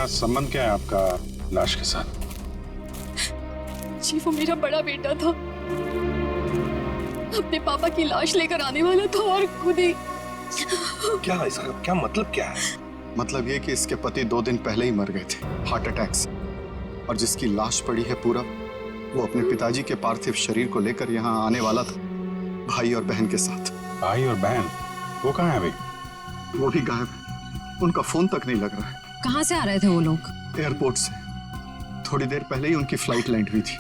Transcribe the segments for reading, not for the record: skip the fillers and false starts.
क्या संबंध क्या है आपका लाश के साथ? जी वो मेरा बड़ा बेटा था, अपने पापा की लाश लेकर आने वाला था और खुद ही। क्या इसका क्या मतलब क्या है? मतलब ये कि इसके पति 2 दिन पहले ही मर गए थे हार्ट अटैक से, और जिसकी लाश पड़ी है पूरा, वो अपने पिताजी के पार्थिव शरीर को लेकर यहाँ आने वाला था, भाई और बहन के साथ। भाई और बहन वो कहाँ है अभी? वो भी गायब है, उनका फोन तक नहीं लग रहा है। कहाँ से आ रहे थे वो लोग? एयरपोर्ट से। थोड़ी देर पहले ही उनकी फ्लाइट लैंड हुई थी,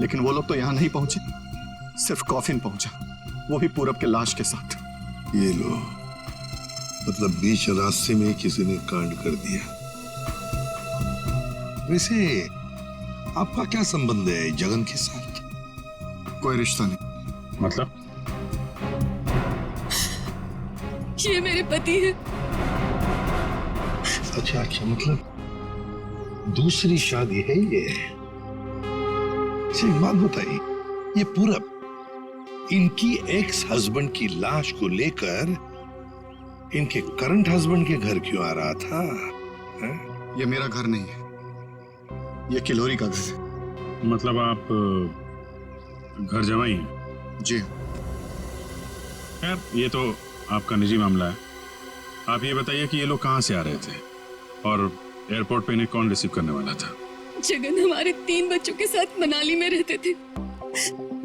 लेकिन वो लोग तो यहाँ नहीं पहुंचे, सिर्फ कॉफिन पहुंचा, वो भी पूरब के लाश के साथ। ये लो, मतलब बीच रास्ते में किसी ने कांड कर दिया। वैसे आपका क्या संबंध है जगन के साथ? कोई रिश्ता नहीं। मतलब? ये मेरे पति है। अच्छा अच्छा, मतलब दूसरी शादी है ये? एक बात बताइए, ये पूरब इनकी एक्स हस्बैंड की लाश को लेकर इनके करंट हस्बैंड के घर क्यों आ रहा था? है? ये मेरा घर नहीं है, ये किलोरी का घर है। मतलब आप घर जमाई हैं? जी। खैर ये तो आपका निजी मामला है। आप ये बताइए कि ये लोग कहाँ से आ रहे थे और एयरपोर्ट पे इन्हें कौन रिसीव करने वाला था? जगन हमारे 3 बच्चों के साथ मनाली में रहते थे।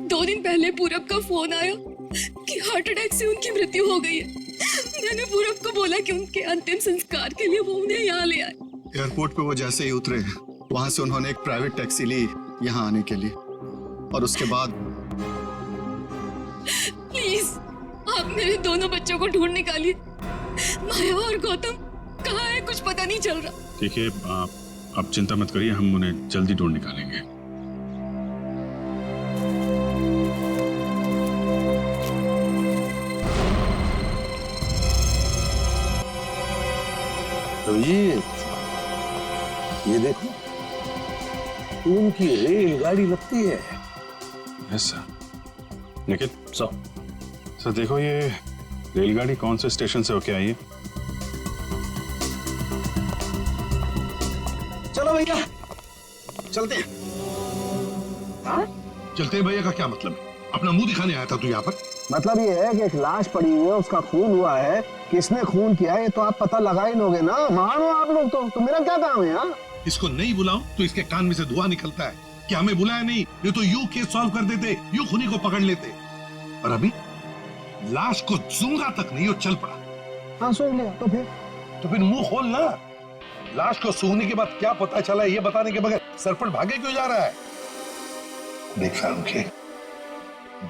2 दिन पहले पूरब का फोन आया कि हार्ट अटैक से उनकी मृत्यु हो गई है। मैंने पूरब को बोला कि उनके अंतिम संस्कार के लिए वो उन्हें यहाँ ले आए। एयरपोर्ट पे वो जैसे ही उतरे, वहां से उन्होंने एक प्राइवेट टैक्सी ली यहाँ आने के लिए, और उसके बाद प्लीज आप मेरे दोनों बच्चों को ढूंढ निकालिए। माया और गौतम कहाँ है, कुछ पता नहीं चल रहा। ठीक है, आप चिंता मत करिए, हम उन्हें जल्दी ढूंढ निकालेंगे। तो ये देखो, उनकी रेलगाड़ी लगती है। Yes sir. निखिल सर देखो, ये रेलगाड़ी कौन से स्टेशन से होके आई है? चलो भैया चलते हैं। हाँ? चलते हैं भैया का क्या मतलब है? अपना मुंह दिखाने आया था तू यहाँ पर? मतलब ये है कि एक लाश पड़ी हुई है, उसका खून हुआ है, किसने खून किया है ये तो आप पता लगा ही लोगे ना। महान हो आप लोग तो मेरा क्या काम है यहाँ? इसको नहीं बुलाऊं तो इसके कान में से धुआं निकलता है कि हमें बुलाया नहीं, ये तो यूं केस सॉल्व कर देते, यूं खूनी को पकड़ लेते। और अभी लाश को सूंघा तक नहीं, वो चल पड़ा। हाँ सूंघ लिया तो फिर मुंह खोल ना। लाश को सूंघने के बाद क्या पता चला ये बताने के बगैर सरपट भागे क्यों जा रहा है? देख फारूक,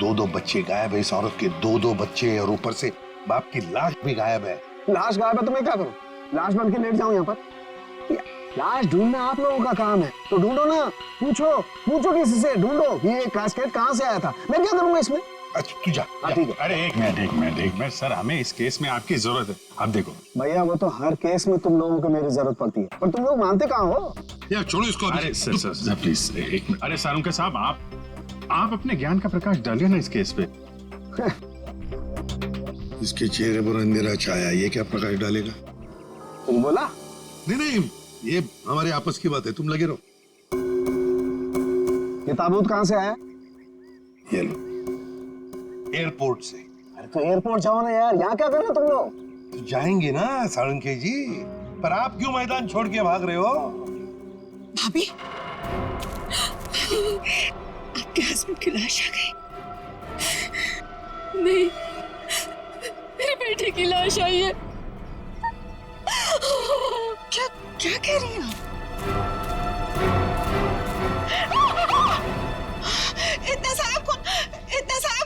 2 बच्चे गायब है इस औरत के, 2 बच्चे, और ऊपर से बाप की लाश भी गायब है। लाश गायब है तो मैं क्या करूं? लाश बन के लेट जाऊं यहाँ पर? लाश ढूंढना आप लोगों का काम है, तो ढूंढो ना। पूछो किसी से, ढूंढो ये कैस्केट कहाँ से आया था। मैं क्या करूंगा इसमें? अच्छा तू जा। ठीक है। अरे एक मिनट सर, हमें इस केस में आपकी जरूरत है। आप देखो भैया, वो तो हर केस में तुम लोगों को मेरी जरूरत पड़ती है, पर तुम लोग मानते कहाँ हो? यार छोड़ो इसको। अरे सर प्लीज एक मिनट। अरे सारुंके साहब, आप अपने ज्ञान का प्रकाश डालिए ना इस केस पे। इसके चेहरे पर अंधेरा छाया, ये क्या प्रकाश डालेगा? तुम बोला? नहीं, ये हमारे आपस की बात है, तुम लगे रहो। ये ताबूत कहाँ से आया? ये लो, एयरपोर्ट से। अरे तो एयरपोर्ट जाओ ना यार, यहाँ क्या कर रहे हो तुम लोग? तो जाएंगे ना साळुंखे जी, पर आप क्यों मैदान छोड़ के भाग रहे हो? भाभी, आपके हस्बैंड की लाश आ गई। नहीं, मेरे बेटे की लाश आई है। क्या कह रही हैं आप? इतना सारा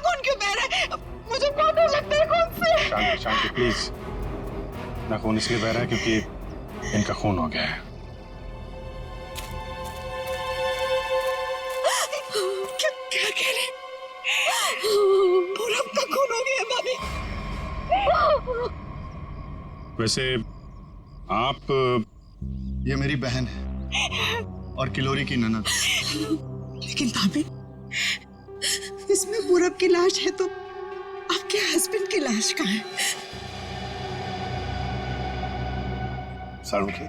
खून क्यों बह रहा है? मुझे बहुत डर लगता है खून से। शांति प्लीज। ना खून इसलिए बह रहा है क्योंकि इनका खून हो गया है। क्या कह रहे? पूरब का खून हो गया भाभी। वैसे आप, ये मेरी बहन है और किलोरी की ननद। लेकिन भाभी, इसमें पूरब की लाश है तो आपके हस्बैंड की लाश कहाँ है? साळुंखे,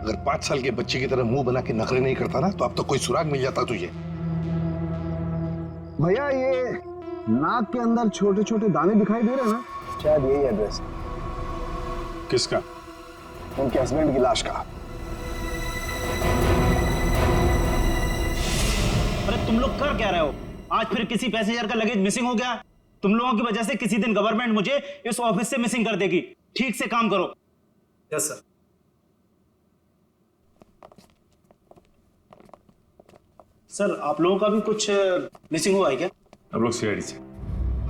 अगर 5 साल के बच्चे की तरह मुंह बना के नखरे नहीं करता ना तो अब तो कोई सुराग मिल जाता तुझे। भैया ये नाक के अंदर छोटे छोटे दाने दिखाई दे रहे हैं ना, शायद यही एड्रेस है किसका? उनके हस्बैंड की लाश का। अरे तुम लोग कर क्या रहे हो? आज फिर किसी पैसेंजर का लगेज मिसिंग हो गया। तुम लोगों की वजह से किसी दिन गवर्नमेंट मुझे इस ऑफिस से मिसिंग कर देगी। ठीक से काम करो। Yes sir. सर आप लोगों का भी कुछ मिसिंग हुआ है क्या? हम लोग सीआईडी से।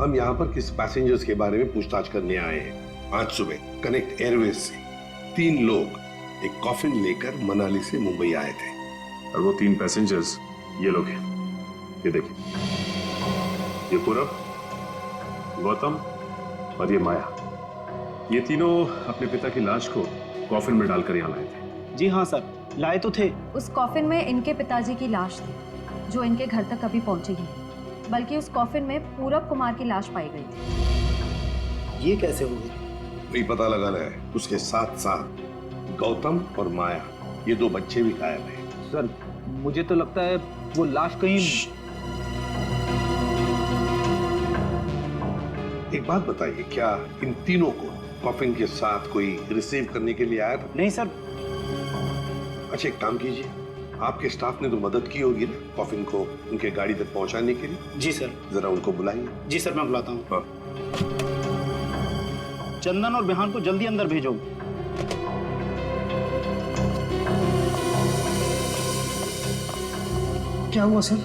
हम यहाँ पर किस पैसेंजर्स के बारे में पूछताछ करने आए हैं। आज सुबह कनेक्ट एयरवेज से 3 लोग एक कॉफिन लेकर मनाली से मुंबई आए थे। और वो 3 पैसेंजर्स ये लोग हैं। ये देखिए, ये पूरब, गौतम और ये माया। ये तीनों अपने पिता की लाश को कॉफिन में डालकर यहाँ लाए थे। जी हाँ सर, लाए तो थे। उस कॉफिन में इनके पिताजी की लाश थी जो इनके घर तक कभी पहुंची ही नहीं, बल्कि उस कॉफिन में पूरब कुमार की लाश पाई गई थी। ये कैसे हो गया? वही पता लगाना है। उसके साथ साथ गौतम और माया, ये 2 बच्चे भी गायब हैं। सर मुझे तो लगता है वो लाश कहीं। एक बात बताइए, क्या इन तीनों को कॉफिन के साथ कोई रिसीव करने के लिए आया था? नहीं सर। अच्छा एक काम कीजिए, आपके स्टाफ ने तो मदद की होगी ना कॉफिन को उनके गाड़ी तक पहुंचाने के लिए। जी सर। जरा उनको बुलाइए। जी सर, मैं बुलाता हूँ। हाँ। चंदन और बिहान को जल्दी अंदर भेजो। क्या हुआ सर?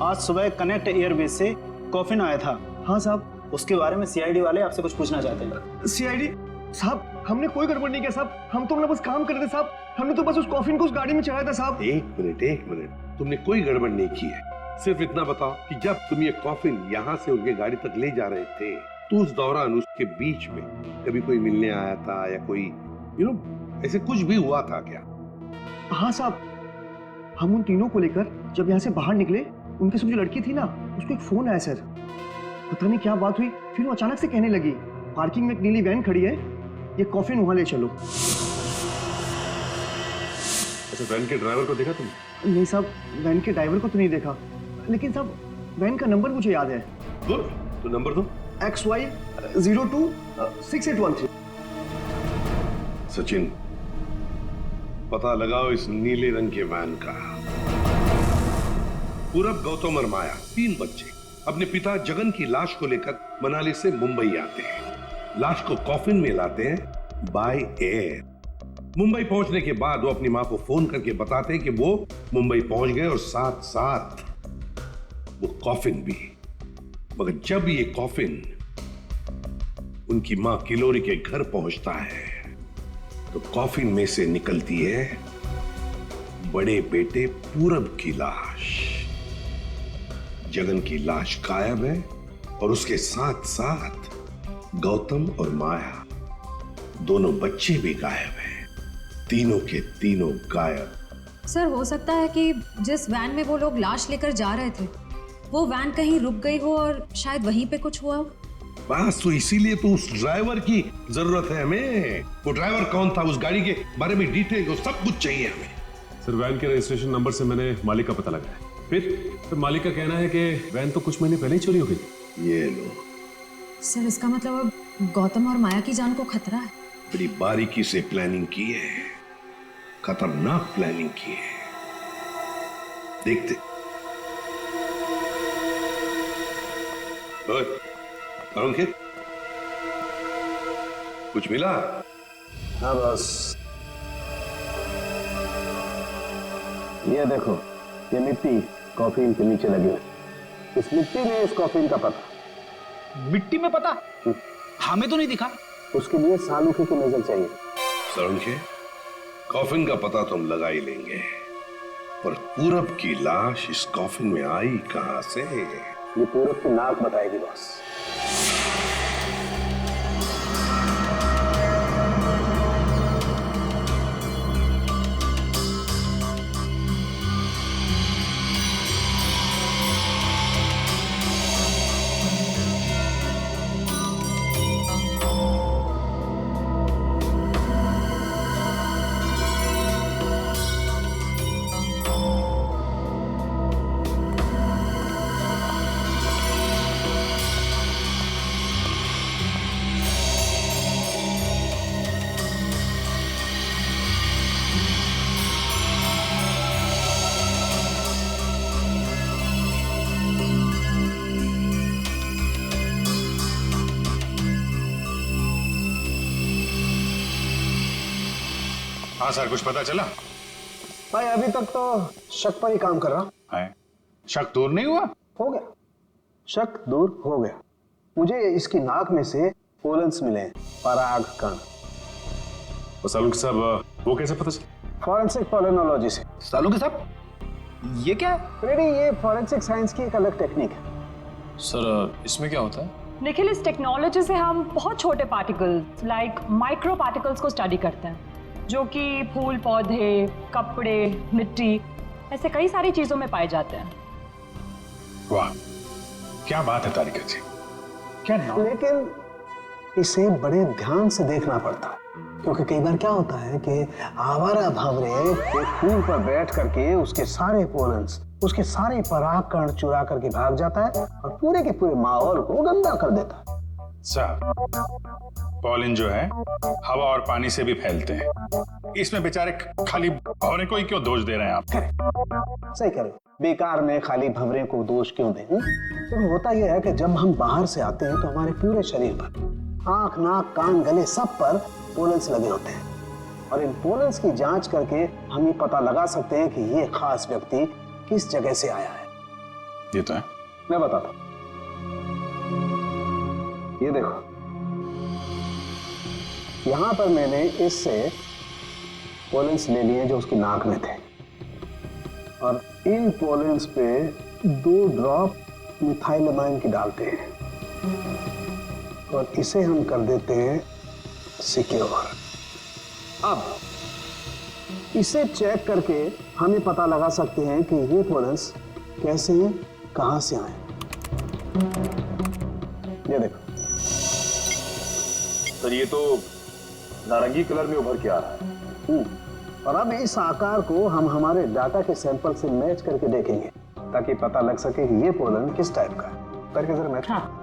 आज सुबह कनेक्ट एयरवेज से कॉफिन आया था। हाँ साहब। उसके बारे में सीआईडी वाले आपसे कुछ पूछना चाहते हैं। सीआईडी साहब, हमने कोई गड़बड़ नहीं किया साहब। हम तो अपना बस काम कर रहे थे साहब। हमने तो बस उस कॉफिन को उस गाड़ी में चढ़ाया था साहब। एक मिनट, तुमने कोई गड़बड़ नहीं की है। सिर्फ इतना बताओ कि जब तुम ये कॉफिन यहाँ से उनके गाड़ी तक ले जा रहे थे तो उस दौरान उसके बीच में कभी कोई मिलने आया था या कोई ऐसे कुछ भी हुआ था क्या? हाँ साहब, हम उन तीनों को लेकर जब यहाँ से बाहर निकले, उनके साथ जो लड़की थी ना, उसको एक फोन आया सर। पता नहीं क्या बात हुई, फिर वो अचानक से कहने लगी पार्किंग में एक नीली वैन खड़ी है, ये कॉफिन वहां ले चलो। अच्छा, वैन के ड्राइवर को देखा तुमने? नहीं साहब, वैन के ड्राइवर को तो नहीं देखा, लेकिन साहब वैन का नंबर मुझे याद है। गुड, तो नंबर दो। XY 02 6813। सचिन, पता लगाओ इस नीले रंग के वैन का। पूरब, गौतम और माया 3 बच्चे अपने पिता जगन की लाश को लेकर मनाली से मुंबई आते हैं। लाश को कॉफिन में लाते हैं बाय एयर। मुंबई पहुंचने के बाद वो अपनी मां को फोन करके बताते हैं कि वो मुंबई पहुंच गए और साथ साथ वो कॉफिन भी। मगर जब ये कॉफिन उनकी मां किलोरी के घर पहुंचता है तो कॉफिन में से निकलती है बड़े बेटे पूरब की लाश। जगन की लाश गायब है और उसके साथ साथ गौतम और माया, दोनों बच्चे भी गायब हैं। तीनों के तीनों गायब। सर हो सकता है कि जिस वैन में वो लोग लाश लेकर जा रहे थे वो वैन कहीं रुक गई हो और शायद वहीं पे कुछ हुआ हो। बस तो इसीलिए तो उस ड्राइवर की जरूरत है हमें। वो ड्राइवर कौन था, उस गाड़ी के बारे में डिटेल, वो सब कुछ चाहिए हमें। सर, वैन के रजिस्ट्रेशन नंबर से मैंने मालिक का पता लगाया। फिर मालिक का कहना है कि वैन तो कुछ महीने पहले ही चोरी हो गई। ये लो। सर इसका मतलब अब गौतम और माया की जान को खतरा है। बड़ी बारीकी से प्लानिंग की है, खतरनाक प्लानिंग की है। देखते। अंकित, कुछ मिला? हाँ बस ये देखो, ये मिट्टी कॉफिन के नीचे लगी है। इस मिट्टी में इस कॉफिन का पता। मिट्टी में पता? हमें तो नहीं दिखा। उसके लिए सालूखे की नजर चाहिए। सरुखे, कॉफिन का पता तो हम लगा ही लेंगे, पर पूरब की लाश इस कॉफिन में आई कहां से? ये पूरब की नाक बताएगी बॉस। हाँ सर, कुछ पता चला? भाई अभी तक तो शक पर ही काम कर रहा है शक दूर नहीं हुआ? हो गया, शक दूर हो गया। मुझे इसकी नाक में से पोलन्स मिले, पराग कण। सालुंके साहब, वो कैसे पता चला? फॉरेंसिक पोलिनोलॉजी से। सालुंके साहब, ये क्या है? रेडी, ये फॉरेंसिक साइंस की एक अलग टेक्निक है। सर इसमें क्या होता है? निखिल, इस टेक्नोलॉजी से हम बहुत छोटे पार्टिकल्स लाइक माइक्रो पार्टिकल्स को स्टडी करते हैं, जो कि फूल, पौधे, कपड़े, मिट्टी, ऐसे कई सारी चीजों में पाए जाते हैं। वाह, क्या बात है तारिका जी, क्या नाम? लेकिन इसे बड़े ध्यान से देखना पड़ता है, क्योंकि कई बार क्या होता है कि आवारा भंवरे एक फूल पर बैठ करके उसके सारे पोलन्स, उसके सारे पराग कण चुरा करके भाग जाता है और पूरे के पूरे माहौल को गंदा कर देता है। सर, पॉलिन जो है हवा और पानी से भी फैलते हैं, इसमें बेचारे खाली भंवरे को ही क्यों दोष दे रहे हैं आप? सही कह रहे हो, बेकार में खाली भंवरे को दोष क्यों दें? तो होता यह है कि जब हम बाहर से आते हैं तो हमारे पूरे शरीर पर, आंख, नाक, कान, गले, सब पर पोलन्स लगे होते हैं, और इन पोलन्स की जांच करके हम ये पता लगा सकते हैं कि ये खास व्यक्ति किस जगह से आया है। ये तो है। मैं बताता हूं, ये देखो, यहां पर मैंने इससे पोलन्स ले लिए जो उसकी नाक में थे, और इन पोलन्स पे 2 ड्रॉप मिथाइलमाइन की डालते हैं और इसे हम कर देते हैं सिक्योर। अब इसे चेक करके हम ये पता लगा सकते हैं कि ये पोलन्स कैसे हैं, कहां से आए। ये देखो सर, ये तो नारंगी कलर में उभर के आ रहा है। और अब इस आकार को हम हमारे डाटा के सैंपल से मैच करके देखेंगे, ताकि पता लग सके कि ये पोलन किस टाइप का है। करके जरा मैच। हाँ।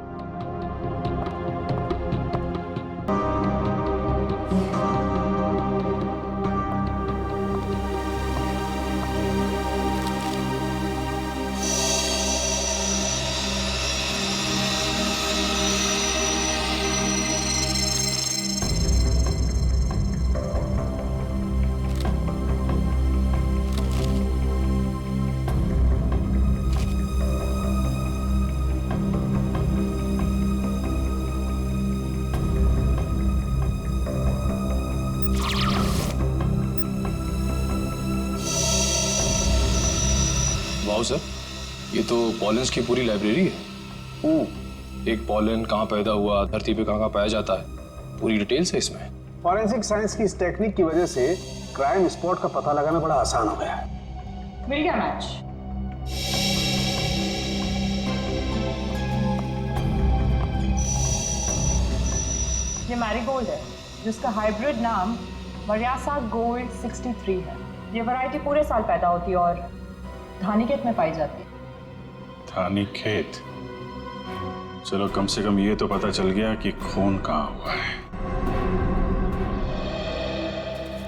वाओ सर, ये तो पॉलेंस की पूरी लाइब्रेरी है। एक पॉलन कहाँ पैदा हुआ, धरती पे कहाँ पाया जाता है, पूरी डिटेल्स है इसमें। फॉरेंसिक साइंस की इस टेक्निक की वजह से क्राइम स्पॉट का पता लगाना बड़ा आसान हो गया है। मिल गया मैच। ये मैरीगोल्ड है, जिसका हाइब्रिड नाम मरियासा गोल्ड 63 है। ये वैरायटी पूरे साल पैदा होती है और धानीखेत में पाई जाती है। धानीखेत? चलो, कम से कम ये तो पता चल गया कि खून कहाँ हुआ है।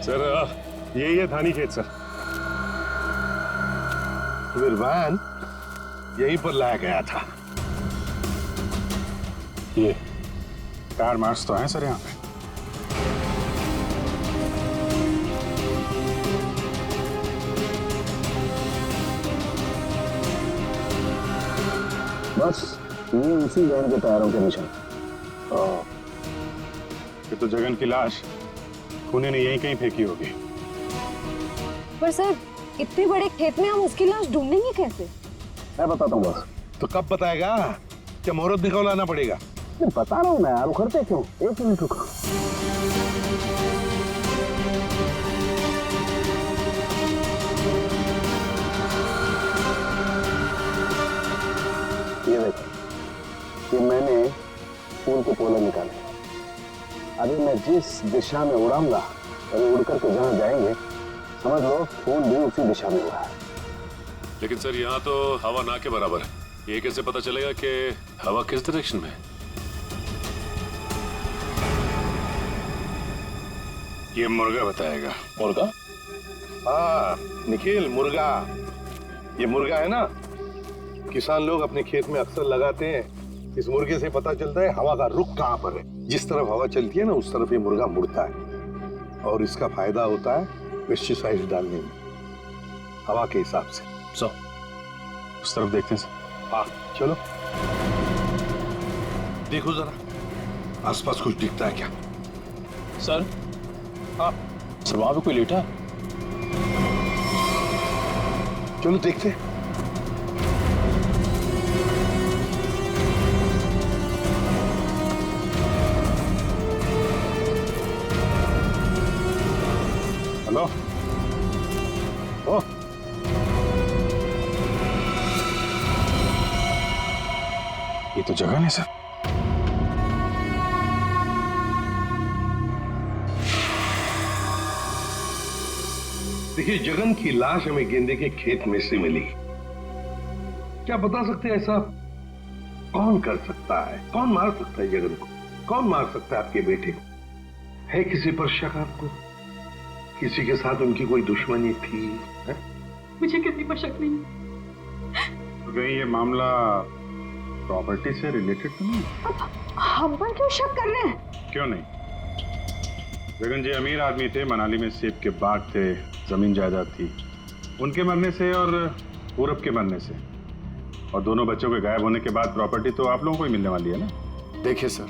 सर, यही है धानीखेत सर। विरवान यहीं पर लाया गया था। ये टायर मार्क्स तो हैं सर यहाँ पे। बस ये उसी वैन के टायरों के निशान। ये तो जगन की लाश खूनी ने यहीं कहीं फेंकी होगी। पर सर, इतने बड़े खेत में हम उसकी लाश ढूंढेंगे कैसे? मैं बताता हूँ बस। तो कब बताएगा? क्या मुहूर्त निकाल लाना पड़ेगा? बता रहा हूँ मैं यार, उखड़ते क्यों? 1 मिनट रुको। ये देखो, ये मैंने फूल के पोले निकाले। अभी मैं जिस दिशा में उड़ाऊंगा और उड़ करके जहां जाएंगे, समझ लो फूल भी उसी दिशा में उड़ा है। लेकिन सर, यहाँ तो हवा ना के बराबर है। ये कैसे पता चलेगा कि हवा किस डायरेक्शन में है? ये मुर्गा बताएगा। मुर्गा? हाँ निखिल, मुर्गा। ये मुर्गा है ना, किसान लोग अपने खेत में अक्सर लगाते हैं। इस मुर्गे से पता चलता है हवा का रुख कहाँ पर है। जिस तरफ हवा चलती है ना, उस तरफ ये मुर्गा मुड़ता है, और इसका फायदा होता है पेस्टिसाइड डालने में, हवा के हिसाब से। सर उस तरफ देखते हैं सर। हाँ चलो, देखो जरा आसपास कुछ दिखता है क्या? सर हाँ सर वहां पे कोई लेटा है। चलो देखते हैं। हेलो, ओ ये तो जगह नहीं सर। देखिए, जगन की लाश हमें गेंदे के खेत में से मिली। क्या बता सकते हैं ऐसा कौन कर सकता है? कौन मार सकता है जगन को? कौन मार सकता है आपके बेटे को? है किसी पर शक आपको? किसी के साथ उनकी कोई दुश्मनी थी? है? मुझे किसी पर शक नहीं। तो कहीं ये मामला प्रॉपर्टी से रिलेटेड तो नहीं? हम पर क्यों शक कर रहे हैं? क्यों नहीं? जगन जी अमीर आदमी थे, मनाली में सेब के बाग थे, जमीन जायदाद थी। उनके मरने से और पूरब के मरने से और दोनों बच्चों के गायब होने के बाद प्रॉपर्टी तो आप लोगों को ही मिलने वाली है ना। देखिए सर,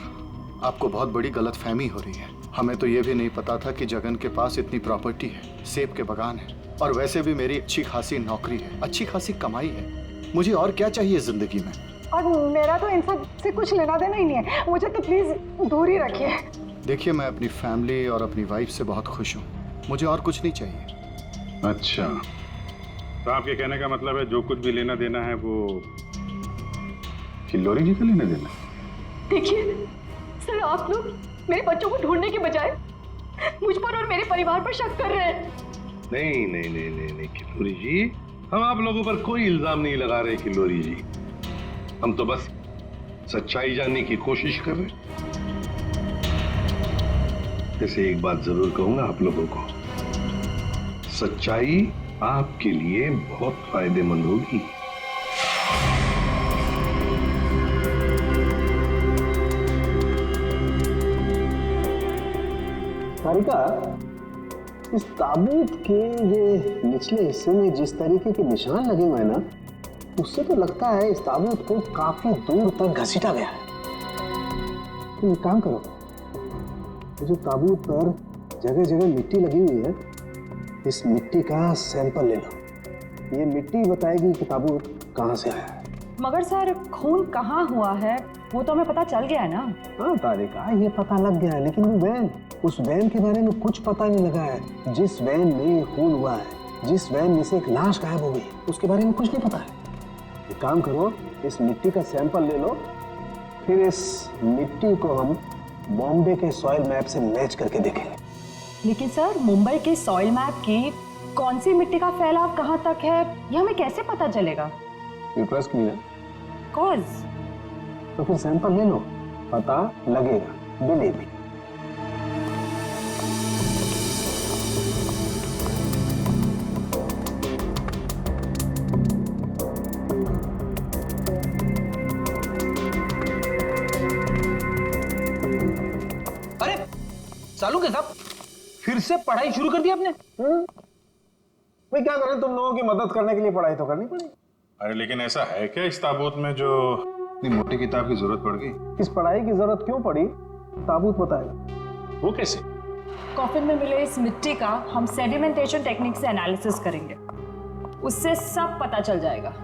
आपको बहुत बड़ी गलतफहमी हो रही है। हमें तो ये भी नहीं पता था कि जगन के पास इतनी प्रॉपर्टी है, सेब के बागान है, और वैसे भी मेरी अच्छी खासी नौकरी है, अच्छी खासी कमाई है। मुझे और क्या चाहिए जिंदगी में? और मेरा तो इन सब से कुछ लेना देना ही नहीं है, मुझे तो प्लीज दूर ही रखिए। देखिए, मैं अपनी फैमिली और अपनी वाइफ से बहुत खुश हूँ, मुझे और कुछ नहीं चाहिए। अच्छा, तो आपके कहने का मतलब है जो कुछ भी लेना देना है वो किल्लोरी जी का लेना देना? देखिए सर, आप लोग मेरे बच्चों को ढूंढने के बजाय मुझ पर और मेरे परिवार पर शक कर रहे हैं। नहीं नहीं नहीं नहीं नहीं किल्लोरी जी, हम आप लोगों पर कोई इल्जाम नहीं लगा रहे किल्लोरी जी। हम तो बस सच्चाई जानने की कोशिश कर रहे हैं। जैसे एक बात जरूर कहूंगा आप लोगों को, सच्चाई आपके लिए बहुत फायदेमंद होगी। सारिका, इस ताबूत के ये निचले हिस्से में जिस तरीके के निशान लगे हुए हैं ना, उससे तो लगता है इस ताबूत को काफी दूर तक घसीटा गया है। तुम एक काम करो, जो ताबूत पर जगह जगह मिट्टी लगी हुई है, इस मिट्टी का सैंपल ले लो। ये मिट्टी बताएगी कि ताबूत कहाँ से आया है। मगर सर, खून कहाँ हुआ है वो तो हमें पता चल गया है ना। हाँ तारिका, ये पता लग गया है, लेकिन वो वैन, उस वैन के बारे में कुछ पता नहीं लगा है। जिस वैन में खून हुआ है, जिस वैन में से एक लाश गायब हो गई, उसके बारे में कुछ नहीं पता है। एक काम करो, इस मिट्टी का सैंपल ले लो, फिर इस मिट्टी को हम बॉम्बे के सॉइल मैप से मैच करके देखेंगे। लेकिन सर, मुंबई के सॉइल मैप की कौन सी मिट्टी का फैलाव कहाँ तक है, ये हमें कैसे पता चलेगा? ट्रस्ट नहीं है कॉज तो फिर सैंपल ले लो, पता लगेगा। Believe me. अरे सालू के साहब, फिर से पढ़ाई शुरू कर दी आपने? भाई क्या करें, तुम लोगों की मदद करने के लिए पढ़ाई तो करनी पड़ी। अरे लेकिन ऐसा है क्या इस ताबूत में जो इतनी मोटी किताब की जरूरत पड़ गई? इस पढ़ाई की जरूरत क्यों पड़ी, ताबूत बताएगा। वो कैसे? कॉफिन में मिले इस मिट्टी का हम सेडिमेंटेशन टेक्निक से एनालिसिस करेंगे, उससे सब पता चल जाएगा।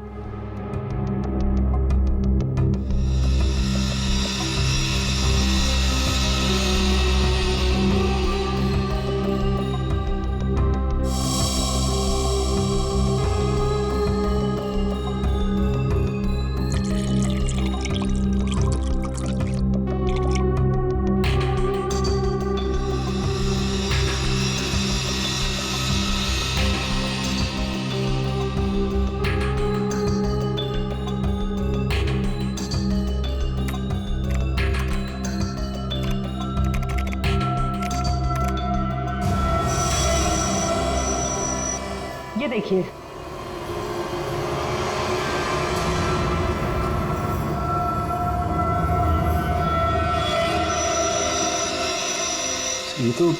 ये देखिए, ये तो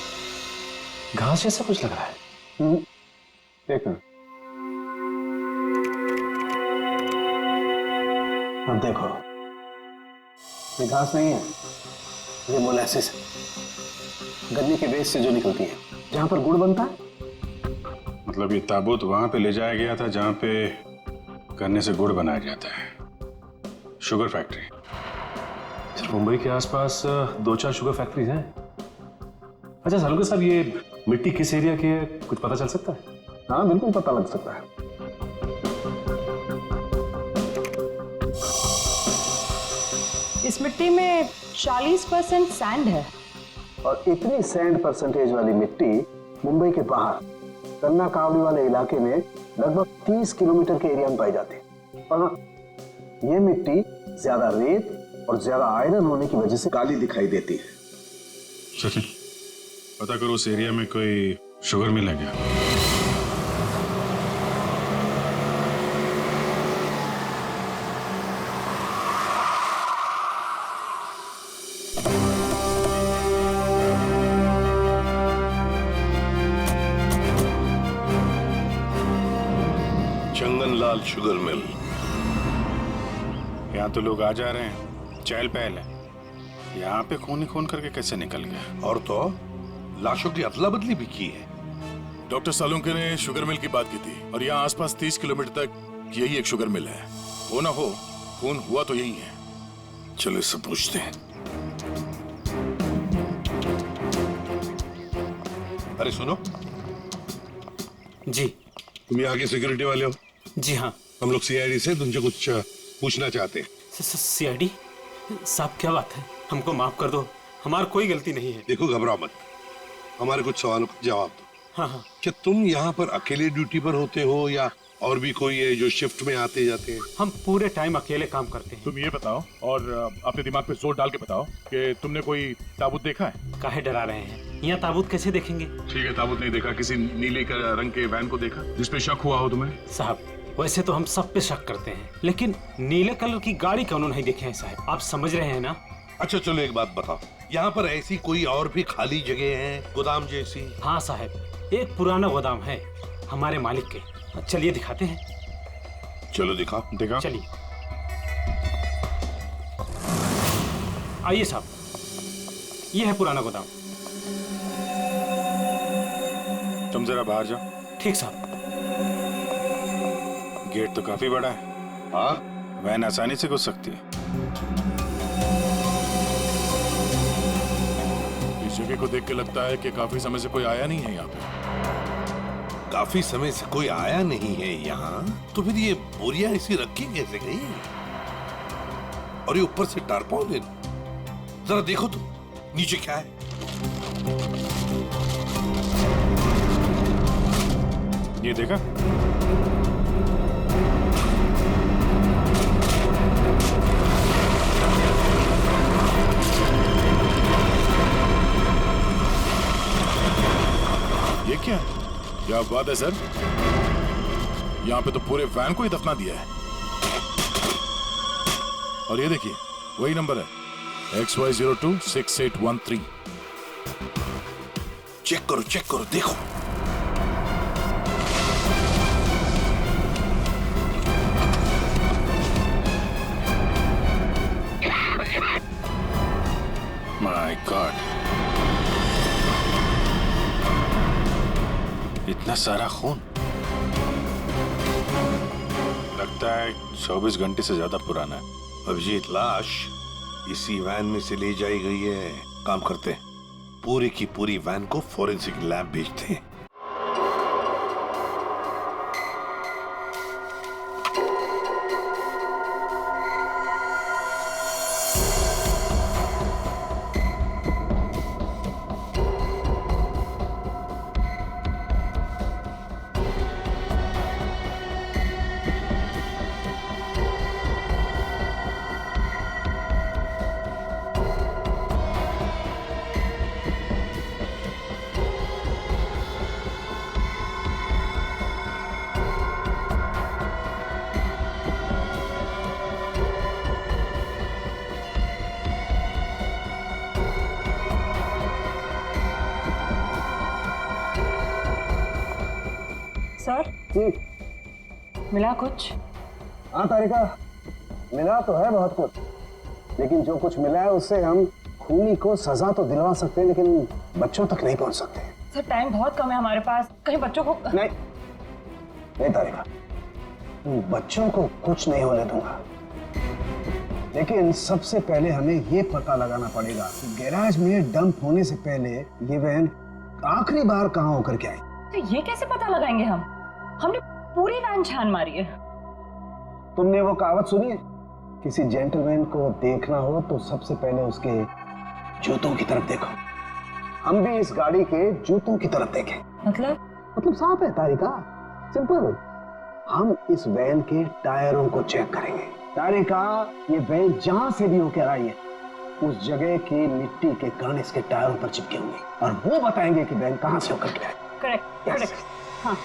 घास जैसा कुछ लग रहा है। एक मिनट। अब देखो, ये घास नहीं है, ये मोलासिस है, गन्ने के बेस से जो निकलती है, जहां पर गुड़ बनता है। मतलब ये ताबूत वहां पे ले जाया गया था जहां पे गन्ने से गुड़ बनाया जाता है, शुगर फैक्ट्री। सर, मुंबई के आसपास 2-4 शुगर फैक्ट्रीज हैं। अच्छा सालुंके साहब, ये मिट्टी किस एरिया की है, कुछ पता चल सकता है? हाँ बिल्कुल पता लग सकता है। इस मिट्टी में 40% सैंड है। और इतनी सैंड परसेंटेज वाली मिट्टी मुंबई के बाहर कन्ना कावड़ी वाले इलाके में लगभग 30 किलोमीटर के एरिया में पाई जाती है। पर हाँ, ये मिट्टी ज्यादा रेत और ज्यादा आयरन होने की वजह से काली दिखाई देती है। सचिन, पता करो उस एरिया में कोई शुगर मिल है क्या? चंगनलाल शुगर मिल। यहाँ तो लोग आ जा रहे हैं, चहल पहल है। यहाँ पे खून ही खून करके कैसे निकल गया? और तो लाशों की अदला बदली भी की है। डॉक्टर सालुंके ने शुगर मिल की बात की थी और यहाँ आसपास 30 किलोमीटर तक यही एक शुगर मिल है। वो ना हो, खून हुआ तो यही है। चलो इससे पूछते हैं। अरे सुनो जी। तुम यहाँ के सिक्योरिटी वाले हो? जी हाँ। हम लोग सीआईडी से तुमसे कुछ पूछना चाहते हैं। सीआईडी साहब, क्या बात है? हमको माफ कर दो, हमारी कोई गलती नहीं है। देखो घबराओ मत, हमारे कुछ सवालों का जवाब दो। हाँ हाँ। क्या तुम यहाँ पर अकेले ड्यूटी पर होते हो या और भी कोई है जो शिफ्ट में आते जाते हैं? हम पूरे टाइम अकेले काम करते हैं। तुम ये बताओ और अपने दिमाग पे जोर डाल के बताओ कि तुमने कोई ताबूत देखा है? काहे डरा रहे हैं? यहाँ ताबूत कैसे देखेंगे? ठीक है, ताबूत नहीं देखा। किसी नीले रंग के वैन को देखा जिसपे शक हुआ हो तुम्हें? साहब, वैसे तो हम सब पे शक करते हैं, लेकिन नीले कलर की गाड़ी क्यों नहीं देखे हैं साहब? आप समझ रहे हैं ना? अच्छा चलो एक बात बताओ, यहाँ पर ऐसी कोई और भी खाली जगह है, गोदाम जैसी? हाँ साहब, एक पुराना गोदाम है हमारे मालिक के। चलिए दिखाते हैं। चलो दिखाओ। दिखाओ। चलिए आइए साहब, ये है पुराना गोदाम। तुम जरा बाहर जाओ। ठीक साहब। गेट तो काफी बड़ा है। हाँ, वैन आसानी से घुस सकती है। इस जगह को देख के लगता है कि काफी समय से कोई आया नहीं है यहाँ पे। काफी समय से कोई आया नहीं है यहाँ, तो फिर ये बोरियां ऐसी रखी कैसे गई? और ये ऊपर से टारपॉलिन, जरा देखो तो नीचे क्या है। ये देखा? ये क्या है? क्या बात है सर, यहाँ पे तो पूरे वैन को ही दफना दिया है। और ये देखिए, वही नंबर है XY026813। चेक करो देखो। माय गॉड, इतना सारा खून। लगता है 24 घंटे से ज्यादा पुराना है। अभिजीत, लाश इसी वैन में से ले जाई गई है। काम करते हैं, पूरी की पूरी वैन को फॉरेंसिक लैब भेजते हैं। मिला कुछ? हाँ तारिका, मिला तो है बहुत कुछ, लेकिन जो कुछ मिला है उससे हम खूनी को सजा तो दिलवा सकते हैं, लेकिन बच्चों तक नहीं पहुंच सकते। सर टाइम बहुत कम है हमारे पास, कहीं बच्चों को नहीं तारिका, बच्चों को कुछ नहीं होने दूंगा, लेकिन सबसे पहले हमें ये पता लगाना पड़ेगा कि गैराज में डंप होने से पहले ये वैन आखिरी बार कहाँ होकर के आई। तो ये कैसे पता लगाएंगे हम? हमने पूरी वैन छान मारी है। तुमने वो कहावत सुनी है, किसी जेंटलमैन को देखना हो तो सबसे पहले उसके जूतों की तरफ देखो। हम भी इस गाड़ी के जूतों की तरफ देखें। मतलब साफ है तारिका, सिंपल। हम इस वैन के टायरों को चेक करेंगे। तारिका, ये वैन जहां से भी होकर आई है उस जगह की मिट्टी के कण इसके टायरों पर चिपके होंगे और वो बताएंगे कि वैन कहां से होकर के आई। करेक्ट। हाँ।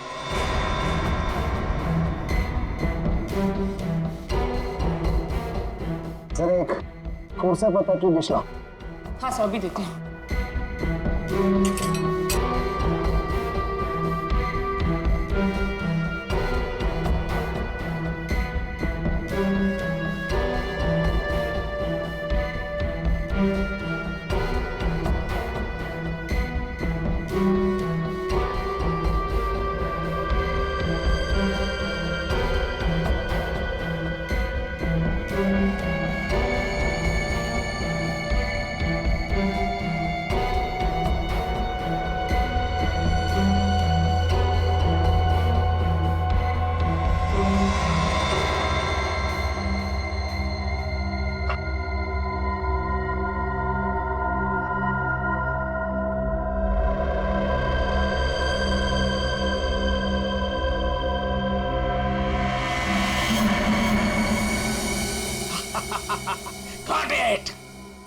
सर एक कोर्सा पता क्यों दिशा? हाँ सर, अभी देते हैं।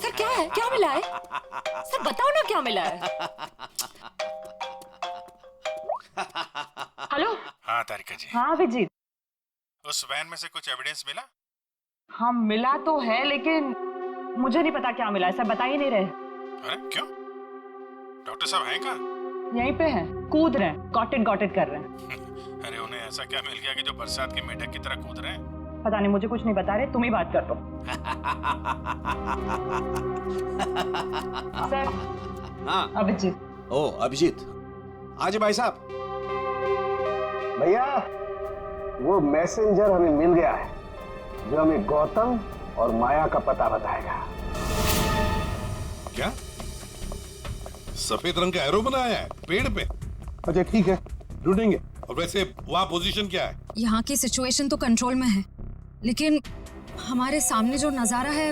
सर क्या है, क्या मिला है? सर बताओ ना क्या मिला है। हेलो। हाँ तारिका जी। हाँ अभिजीत। उस वैन में से कुछ एविडेंस मिला? हाँ मिला तो है, लेकिन मुझे नहीं पता क्या मिला है, सर बता ही नहीं रहे। अरे क्यों? डॉक्टर साहब हैं कहाँ? यहीं पे हैं, कूद रहे हैं, गॉटेड कर रहे हैं। अरे उन्हें ऐसा क्या मिल गया कि जो बरसात के मेढक की तरह कूद रहे हैं? पता नहीं, मुझे कुछ नहीं बता रहे, तुम ही बात कर दो। सर। हाँ अभिजीत। ओ अभिजीत, आज भाई साहब। भैया वो मैसेंजर हमें मिल गया है जो हमें गौतम और माया का पता बताएगा। क्या सफेद रंग का एरो बनाया है पेड़ पे? अच्छा ठीक है, ढूंढेंगे। और वैसे वहां पोजीशन क्या है? यहाँ की सिचुएशन तो कंट्रोल में है, लेकिन हमारे सामने जो नजारा है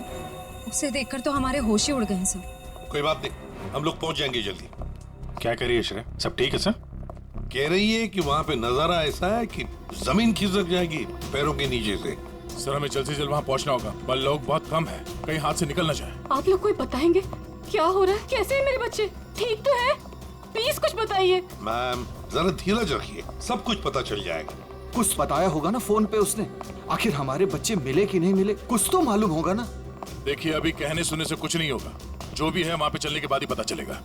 उसे देखकर तो हमारे होश ही उड़ गए हैं सर। कोई बात नहीं, हम लोग पहुंच जाएंगे जल्दी। क्या कह रही है श्रेया? सब ठीक है सर? कह रही है कि वहां पे नजारा ऐसा है कि जमीन खिसक जाएगी पैरों के नीचे से। सर हमें जल्द से जल्द वहाँ पहुँचना होगा, पर लोग बहुत कम है, कहीं हाथ से निकल ना जाए। आप लोग कोई बताएंगे क्या हो रहा है? कैसे है मेरे बच्चे? ठीक तो है? प्लीज कुछ बताइए। मैम जरा धीरज रखिए, सब कुछ पता चल जाएगा। कुछ बताया होगा ना फोन पे उसने। आखिर हमारे बच्चे मिले कि नहीं मिले कुछ तो मालूम होगा ना। देखिए अभी कहने सुनने से कुछ नहीं होगा, जो भी है वहाँ पे चलने के बाद ही पता चलेगा।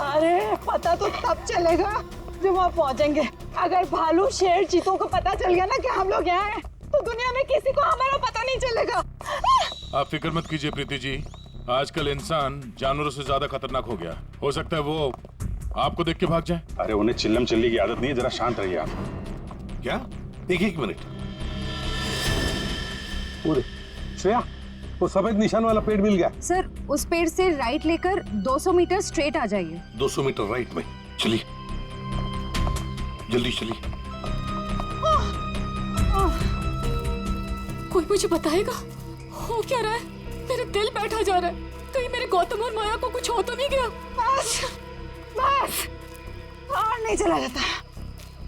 अरे पता तो तब चलेगा जब वहाँ पहुँचेंगे। अगर भालू शेर चीतों को पता चल गया ना कि हम लोग यहाँ हैं, तो दुनिया में किसी को हमारा पता नहीं चलेगा। आप फिक्र मत कीजिए प्रीति जी, आजकल इंसान जानवरों से ज्यादा खतरनाक हो गया। हो सकता है वो आपको देख के भाग जाए। अरे उन्हें चिल्लम चिल्ली की आदत नहीं है, जरा शांत रहिए आप। क्या? देखिए एक मिनट। पूरे श्रेया, वो सफेद निशान वाला पेड़ मिल गया। सर उस पेड़ से राइट लेकर 200 मीटर स्ट्रेट आ जाइए। 200 मीटर राइट में। चलिए जल्दी चलिए। कोई मुझे बताएगा हो क्या रहा है? मेरा दिल बैठा जा रहा है, कहीं मेरे गौतम और माया को कुछ हो तो नहीं गया? बस और नहीं चला जाता,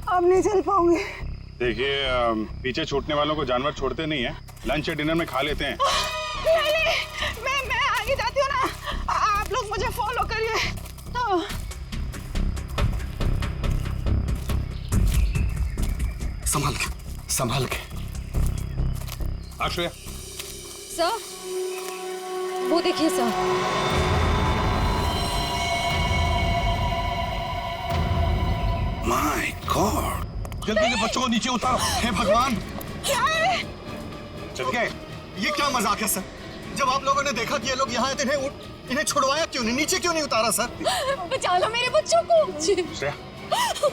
अब नहीं चल पाऊंगी। देखिए पीछे छूटने वालों को जानवर छोड़ते नहीं है, लंच या डिनर में खा लेते हैं। नहीं, मैं आगे जाती हूँ ना, आप लोग मुझे फॉलो करिए। संभाल के। आश्रया। सर वो देखिए सर। माय गॉड, जल्दी से बच्चों को नीचे उतारो। हे भगवान, क्या है? चल गए। ये क्या मजाक है सर? जब आप लोगों ने देखा कि ये लोग यहाँ आए थे, इन्हें छुड़वाया क्यों नहीं, नीचे क्यों नहीं उतारा सर? बचा लो मेरे बच्चों को। श्रेया,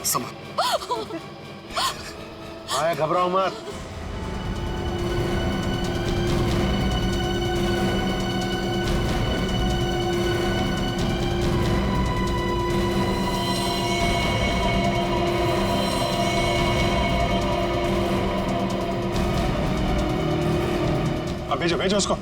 समझ। आया, घबराओ मत। अब भेजो भेजो उसको।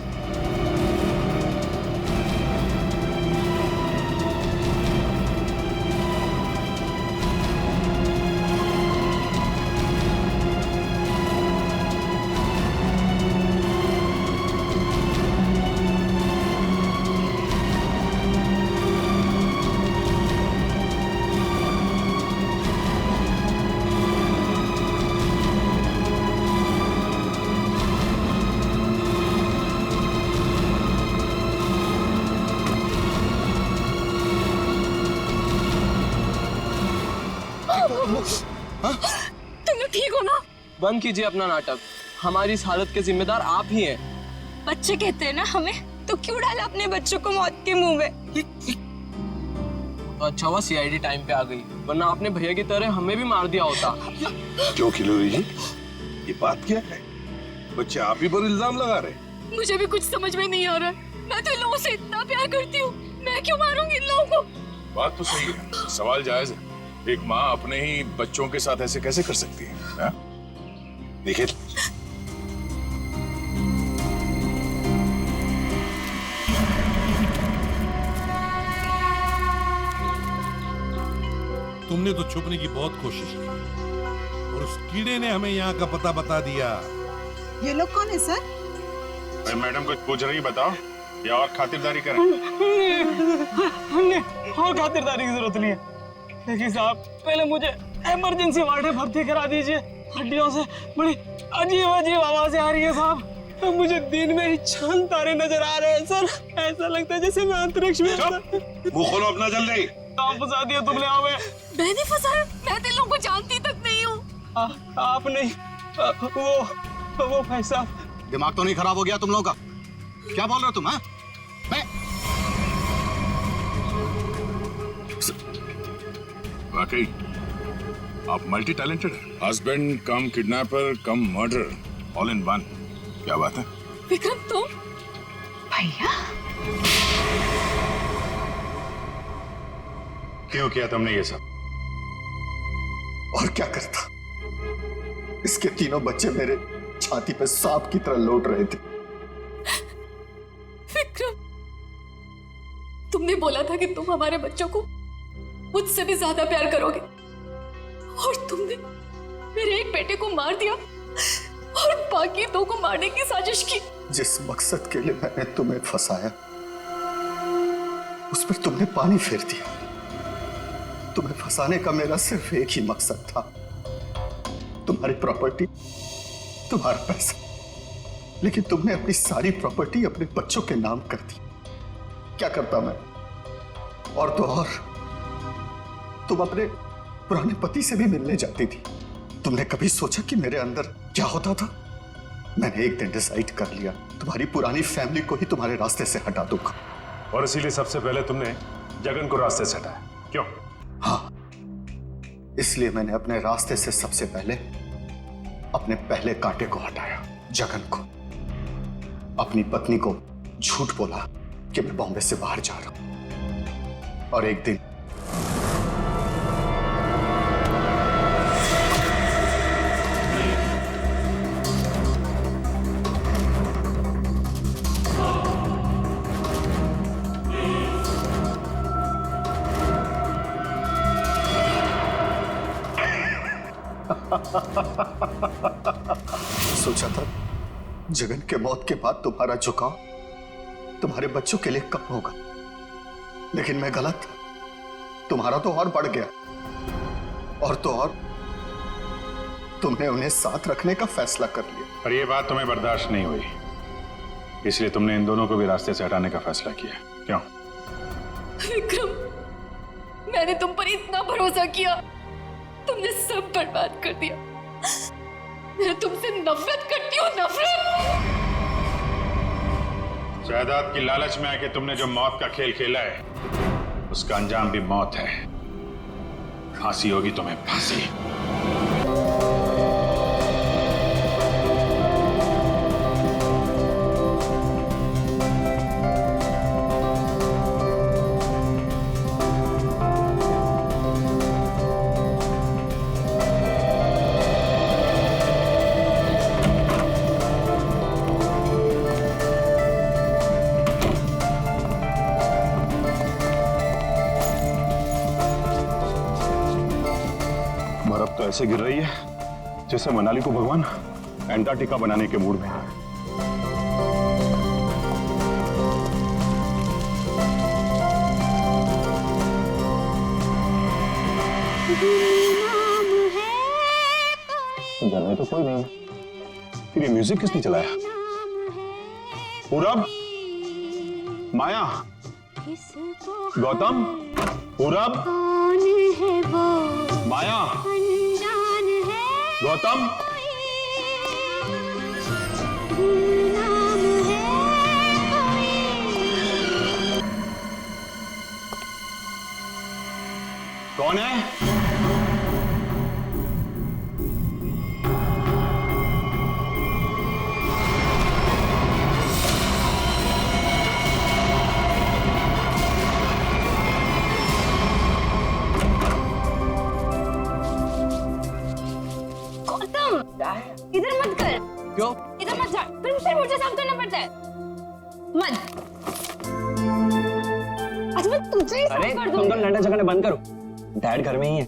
तुम लोग ठीक हो ना? बंद कीजिए अपना नाटक। हमारी इस हालत के जिम्मेदार आप ही हैं। बच्चे कहते हैं ना हमें, तो क्यों डाला अपने बच्चों को मौत के मुंह में? तो अच्छा हुआ सीआईडी टाइम पे आ गई, वरना आपने भैया की तरह हमें भी मार दिया होता। क्यों खिलोरी जी, ये बात क्या है? बच्चे आप ही पर इल्जाम लगा रहे। मुझे भी कुछ समझ में नहीं आ रहा है। मैं तो इन लोगों से इतना प्यार करती हूँ, मैं क्यों मारूंगी इन लोगों को? बात तो सही है, सवाल जायज है। एक माँ अपने ही बच्चों के साथ ऐसे कैसे कर सकती है? देखिए, तुमने तो छुपने की बहुत कोशिश की और उस कीड़े ने हमें यहाँ का पता बता दिया। ये लोग कौन है सर? भाई मैडम कुछ पूछ रही, बताओ या और खातिरदारी करें? हमने और खातिरदारी की जरूरत नहीं है, लेकिन साहब पहले मुझे इमरजेंसी वार्ड में भर्ती करा दीजिए। हड्डियों से बड़ी अजीब अजीब आवाजें आ रही है साहब। तो मुझे दिन में ही चांद तारे नजर आ रहे हैं सर। ऐसा लगता है जैसे मैं अंतरिक्ष में। मुंह खोलो अपना जल्दी। कहाँ फंसा दिया तुमने हमें? मैंने फंसाया? मैं तो इन लोगों को जानती तक नहीं हूँ। आप नहीं, वो भाई साहब। दिमाग तो नहीं खराब हो गया तुम लोगों का? क्या बोल रहे हो तुम? हाँ, वाकई आप मल्टी टैलेंटेड हैं। Husband come kidnapper come murder, all in one. क्या बात है? विक्रम तुम? भैया क्यों किया तुमने ये सब? और क्या करता? इसके तीनों बच्चे मेरे छाती पे सांप की तरह लौट रहे थे। विक्रम, तुमने बोला था कि तुम हमारे बच्चों को मुझसे भी ज्यादा प्यार करोगे, और तुमने मेरे एक बेटे को मार दिया और बाकी दो को मारने की साजिश की। जिस मकसद के लिए मैंने तुम्हें फंसाया, उस पर तुमने पानी फेर दिया। तुम्हें फंसाने का मेरा सिर्फ एक ही मकसद था, तुम्हारी प्रॉपर्टी, तुम्हारा पैसा। लेकिन तुमने अपनी सारी प्रॉपर्टी अपने बच्चों के नाम कर दी। क्या करता मैं? और तो और तुम अपने पुराने पति से भी मिलने जाती थी। तुमने कभी सोचा कि मेरे अंदर क्या होता था? मैंने एक दिन डिसाइड कर लिया, तुम्हारी पुरानी फैमिली को ही तुम्हारे रास्ते से हटा दूंगा। और इसीलिए सबसे पहले तुमने जगन को रास्ते से हटाया, क्यों? हाँ, इसलिए मैंने अपने रास्ते से सबसे पहले अपने पहले कांटे को हटाया, जगन को। अपनी पत्नी को झूठ बोला कि मैं बॉम्बे से बाहर जा रहा हूं, और एक दिन सोचा था जगन के मौत के बाद तुम्हारा झुकाव तुम्हारे बच्चों के लिए कम होगा, लेकिन मैं गलत था। तुम्हारा तो और बढ़ गया, और तो और तुमने उन्हें साथ रखने का फैसला कर लिया। पर यह बात तुम्हें बर्दाश्त नहीं हुई, इसलिए तुमने इन दोनों को भी रास्ते से हटाने का फैसला किया, क्यों? विक्रम, मैंने तुम पर इतना भरोसा किया तुमने सब बर्बाद कर दिया। मैं तुमसे नफरत करती हूँ, नफरत। जायदाद की लालच में आके तुमने जो मौत का खेल खेला है उसका अंजाम भी मौत है। फांसी होगी तुम्हें, फांसी। बर्फ तो ऐसे गिर रही है जैसे मनाली को भगवान एंटार्क्टिका बनाने के मूड में है। घर में तो कोई नहीं है, फिर ये म्यूजिक किसने चलाया? पूरब, माया, गौतम, पूरब, माया, गौतम, कौन है? इधर मत कर। क्यों? इधर मत जा, फिर मुझे साफ करना पड़ता है। मत। अच्छा मैं तुझे ही साफ कर दूंगी। तुम लड़ना झगड़ना बंद करो, डैड घर में ही है।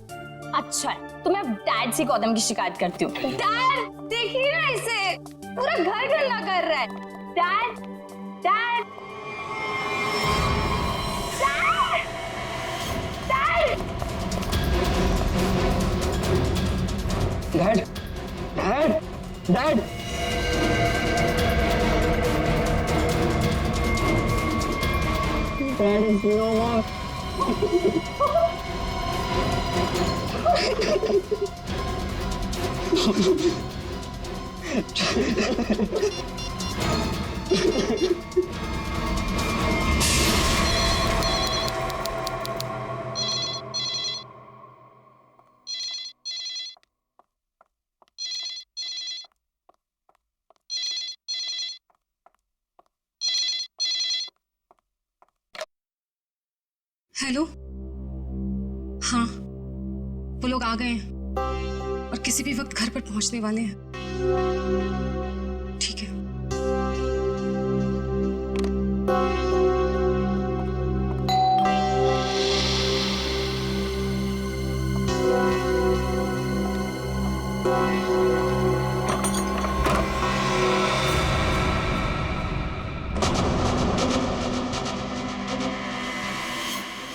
अच्छा है, तो मैं डैड से गौतम की शिकायत करती हूँ। डैड देखिए ना इसे, पूरा घर गंदा कर रहा है। Dad, dad, dad, dad, dad, dad. Dad is no more. Hello, हाँ, वो लोग आ गए हैं और किसी भी वक्त घर पर पहुंचने वाले हैं। ठीक है।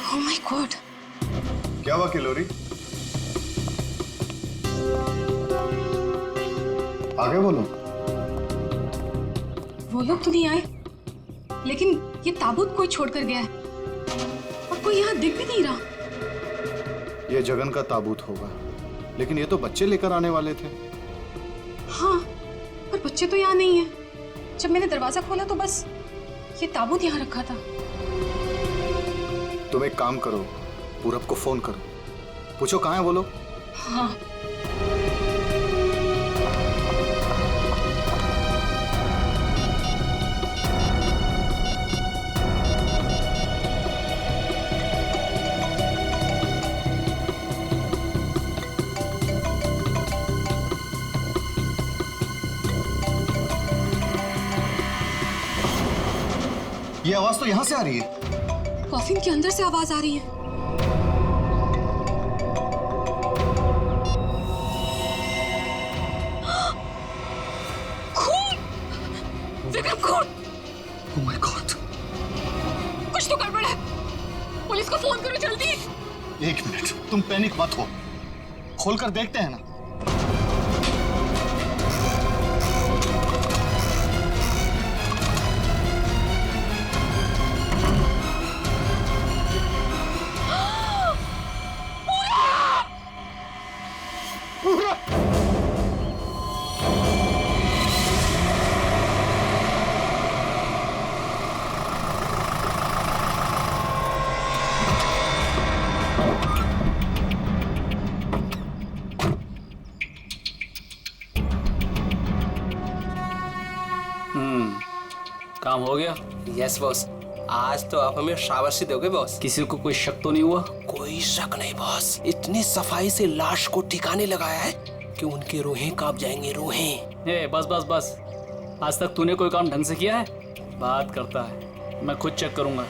Oh my God! क्या हुआ किलोरी? आगे बोलो। वो लोग तो नहीं आए, लेकिन ये ताबूत कोई छोड़कर गया है और कोई यहाँ दिख भी नहीं रहा। ये जगन का ताबूत होगा, लेकिन ये तो बच्चे लेकर आने वाले थे। हाँ, पर बच्चे तो यहाँ नहीं है। जब मैंने दरवाजा खोला तो बस ये ताबूत यहाँ रखा था। तुम एक काम करो, पूरब को फोन करो, पूछो कहाँ है वो लोग। हाँ। ये आवाज तो यहाँ से आ रही है। कॉफिन के अंदर से आवाज आ रही है। खून! विक्रम, खून! Oh my God! कुछ तो गड़बड़ है। पुलिस को फोन करो जल्दी। एक मिनट, तुम पैनिक मत हो, खोलकर देखते हैं ना। काम हो गया। यस बॉस, आज तो आप हमें शाबाशी दोगे बॉस। किसी को कोई शक तो नहीं हुआ? कोई शक नहीं बॉस, इतनी सफाई से लाश को ठिकाने लगाया है कि उनकी रूहें कांप जाएंगी, रूहें। ए बस बस बस, आज तक तूने कोई काम ढंग से किया है? बात करता है, मैं खुद चेक करूंगा।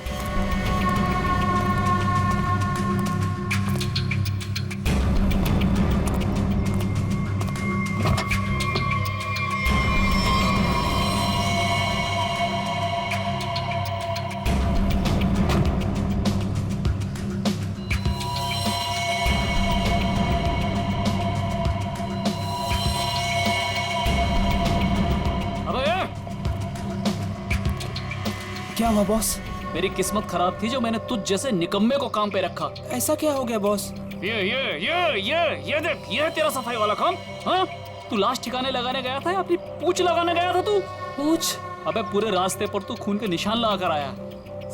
क्या हुआ बॉस? मेरी किस्मत खराब थी जो मैंने तुझ जैसे निकम्मे को काम पे रखा। ऐसा क्या हो गया बॉस? ये देख, ये है तेरा सफाई वाला काम। हाँ, तू लाश ठिकाने लगाने गया था या अपनी पूंछ लगाने गया था तू? पूंछ? अबे पूरे रास्ते पर तू खून के निशान लगा कर आया।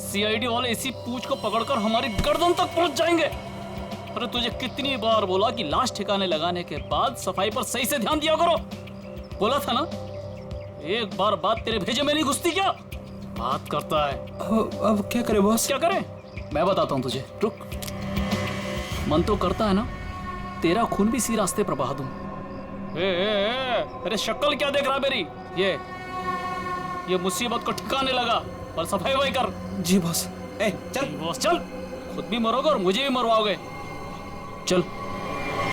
सीआईडी वाले इसी पूंछ को पकड़कर हमारी गर्दन तक पहुंच जाएंगे। अरे तुझे कितनी बार बोला कि लाश ठिकाने लगाने के बाद सफाई पर सही से ध्यान दिया करो। बोला था ना? एक बार बात तेरे भेजे में नहीं घुसती क्या? बात करता है। अब क्या करे बॉस? क्या करे? मैं बताता हूँ तुझे, रुक। मन तो करता है ना तेरा खून भी इसी रास्ते पर बहा दूं। अरे शक्ल क्या देख रहा मेरी? ये मुसीबत को ठिकाने लगा और सफाई वही कर। जी बॉस। चल बॉस, चल। खुद भी मरोगे और मुझे भी मरवाओगे। चल।